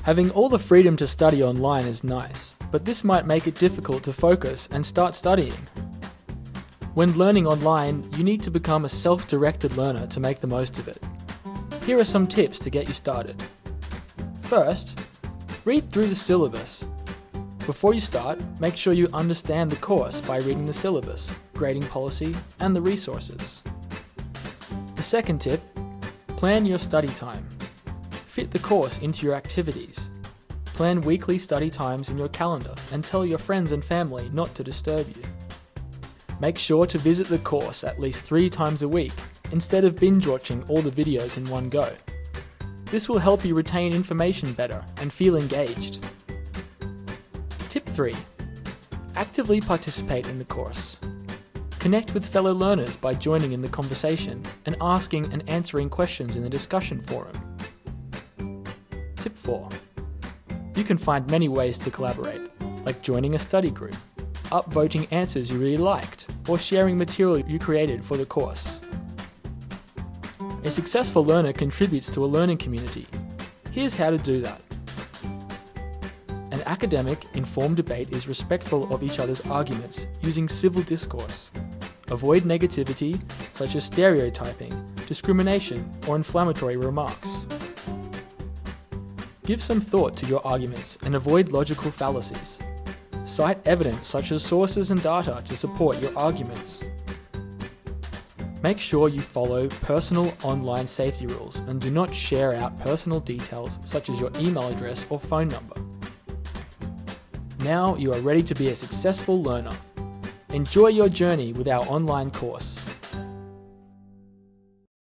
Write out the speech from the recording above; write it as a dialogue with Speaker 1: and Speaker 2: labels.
Speaker 1: Having all the freedom to study online is nice, but this might make it difficult to focus and start studying. When learning online, you need to become a self-directed learner to make the most of it. Here are some tips to get you started. First, read through the syllabus. Before you start, make sure you understand the course by reading the syllabus, grading policy, and the resources. The second tip, plan your study time. Fit the course into your activities. Plan weekly study times in your calendar and tell your friends and family not to disturb you. Make sure to visit the course at least 3 times a week instead of binge watching all the videos in one go. This will help you retain information better and feel engaged. Tip 3. Actively participate in the course. Connect with fellow learners by joining in the conversation and asking and answering questions in the discussion forum. Tip 4. You can find many ways to collaborate, like joining a study group, upvoting answers you really liked, or sharing material you created for the course. A successful learner contributes to a learning community. Here's how to do that. An academic, informed debate is respectful of each other's arguments using civil discourse. Avoid negativity, such as stereotyping, discrimination, or inflammatory remarks. Give some thought to your arguments and avoid logical fallacies. Cite evidence such as sources and data to support your arguments. Make sure you follow personal online safety rules and do not share out personal details such as your email address or phone number. Now you are ready to be a successful learner. Enjoy your journey with our online course.